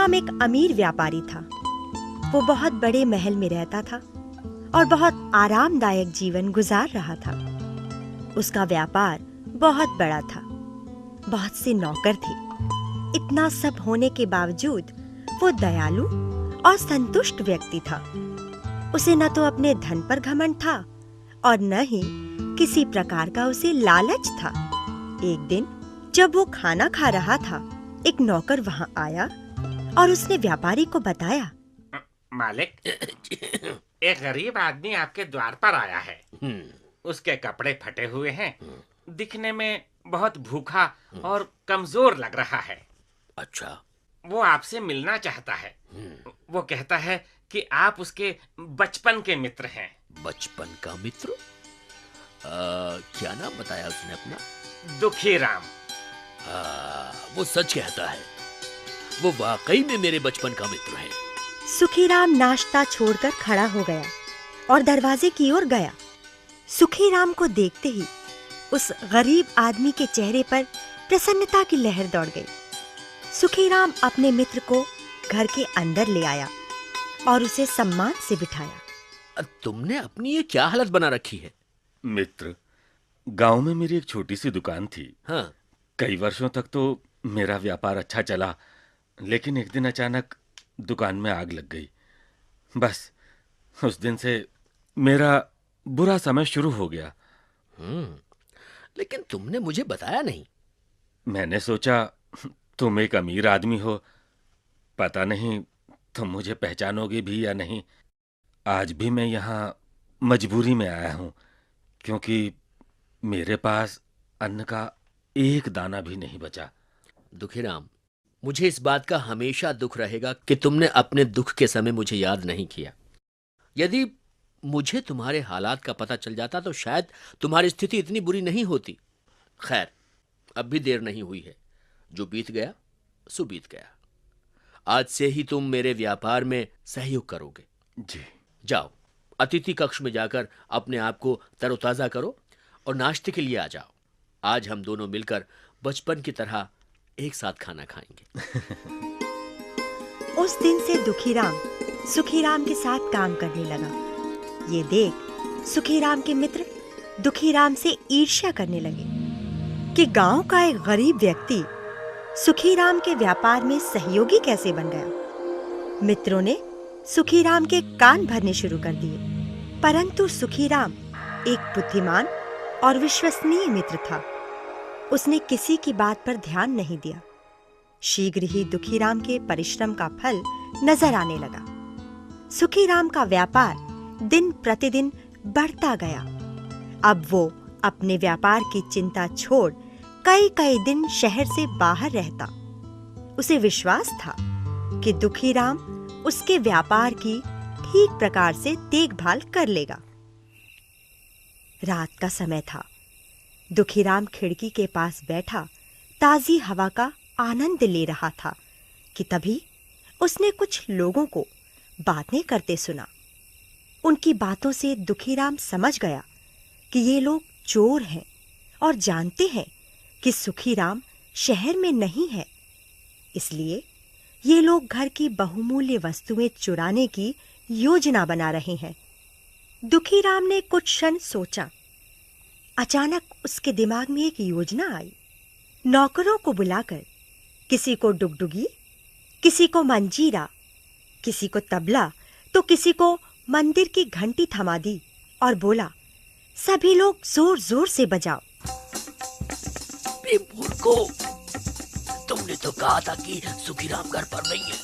सुखीराम एक अमीर व्यापारी था। वो बहुत बड़े महल में रहता था और बहुत आरामदायक जीवन गुजार रहा था। उसका व्यापार बहुत बड़ा था, बहुत से नौकर थे। इतना सब होने के बावजूद वो दयालु और संतुष्ट व्यक्ति था। उसे न तो अपने धन पर घमंड था और न ही किसी प्रकार का उसे लालच था। एक दिन जब वो खाना खा रहा था, एक नौकर वहां आया और उसने व्यापारी को बताया, मालिक, एक गरीब आदमी आपके द्वार पर आया है। उसके कपड़े फटे हुए हैं, दिखने में बहुत भूखा और कमजोर लग रहा है। अच्छा, वो आपसे मिलना चाहता है। वो कहता है कि आप उसके बचपन के मित्र हैं। बचपन का मित्र? क्या नाम बताया उसने अपना? दुखीराम। वो सच कहता है, वो वाकई में मेरे बचपन का मित्र है। सुखीराम नाश्ता छोड़कर खड़ा हो गया और दरवाजे की ओर गया। सुखीराम को देखते ही उस गरीब आदमी के चेहरे पर प्रसन्नता की लहर दौड़ गई। सुखीराम अपने मित्र को घर के अंदर ले आया और उसे सम्मान से बिठाया। तुमने अपनी ये क्या हालत बना रखी है? मित्र, गांव में मेरी एक छोटी सी दुकान थी। हाँ। कई वर्षों तक तो मेरा व्यापार अच्छा चला, लेकिन एक दिन अचानक दुकान में आग लग गई। बस उस दिन से मेरा बुरा समय शुरू हो गया। लेकिन तुमने मुझे बताया नहीं। मैंने सोचा तुम एक अमीर आदमी हो, पता नहीं तुम मुझे पहचानोगे भी या नहीं। आज भी मैं यहाँ मजबूरी में आया हूँ, क्योंकि मेरे पास अन्न का एक दाना भी नहीं बचा। दुखीराम, मुझे इस बात का हमेशा दुख रहेगा कि तुमने अपने दुख के समय मुझे याद नहीं किया। यदि मुझे तुम्हारे हालात का पता चल जाता तो शायद तुम्हारी स्थिति इतनी बुरी नहीं होती। खैर, अब भी देर नहीं हुई है। जो बीत गया सो बीत गया। आज से ही तुम मेरे व्यापार में सहयोग करोगे। जी। जाओ, अतिथि कक्ष में जाकर अपने आप को तरोताजा करो और नाश्ते के लिए आ जाओ। आज हम दोनों मिलकर बचपन की तरह एक साथ खाना खाएंगे। उस दिन से दुखीराम सुखीराम के साथ काम करने लगा। ये देख सुखीराम के मित्र दुखीराम से ईर्ष्या करने लगे कि गांव का एक गरीब व्यक्ति सुखीराम के व्यापार में सहयोगी कैसे बन गया। मित्रों ने सुखीराम के कान भरने शुरू कर दिए, परंतु सुखीराम एक बुद्धिमान और विश्वसनीय मित्र था। उसने किसी की बात पर ध्यान नहीं दिया। शीघ्र ही दुखीराम के परिश्रम का फल नजर आने लगा। सुखीराम का व्यापार दिन प्रतिदिन बढ़ता गया। अब वो अपने व्यापार की चिंता छोड़ कई कई दिन शहर से बाहर रहता। उसे विश्वास था कि दुखीराम उसके व्यापार की ठीक प्रकार से देखभाल कर लेगा। रात का समय था। दुखीराम खिड़की के पास बैठा ताजी हवा का आनंद ले रहा था कि तभी उसने कुछ लोगों को बातें करते सुना। उनकी बातों से दुखीराम समझ गया कि ये लोग चोर हैं और जानते हैं कि सुखीराम शहर में नहीं है। इसलिए ये लोग घर की बहुमूल्य वस्तुएं चुराने की योजना बना रहे हैं। दुखीराम ने कुछ क्षण सोचा। अचानक उसके दिमाग में एक योजना आई। नौकरों को बुलाकर किसी को डुगडुगी, किसी को मंजीरा, किसी को तबला तो किसी को मंदिर की घंटी थमा दी और बोला, सभी लोग जोर जोर से बजाओ। मूर्खो, तुमने तो कहा था कि सुखीराम घर पर नहीं है।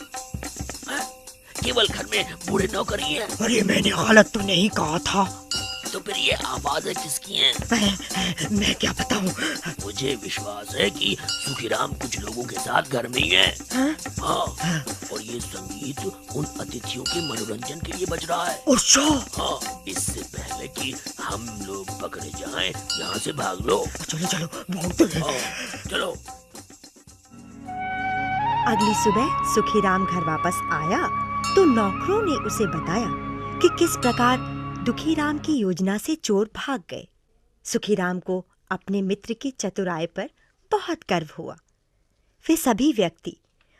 केवल घर में बूढ़े नौकर ही हैं। अरे मैंने गलत तो नहीं कहा था। तो फिर ये आवाजें किसकी हैं? मैं क्या बताऊं? मुझे विश्वास है कि सुखीराम कुछ लोगों के साथ घर में ही है। हाँ, और ये संगीत उन अतिथियों के मनोरंजन के लिए बज रहा है। अच्छा। हाँ, इससे पहले कि हम लोग पकड़े जाएं, यहाँ से भाग लो। चलो चलो, भागते हैं। चलो। अगली सुबह सुखीराम घर वापस आया तो नौकरों ने उसे बताया कि किस प्रकार दुखीराम की योजना से चोर भाग गए। सुखीराम को अपने मित्र की चतुराई पर बहुत गर्व हुआ। वे सभी व्यक्ति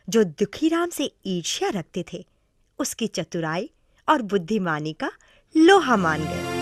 जो दुखीराम से ईर्ष्या रखते थे, उसकी चतुराई और बुद्धिमानी का लोहा मान गए।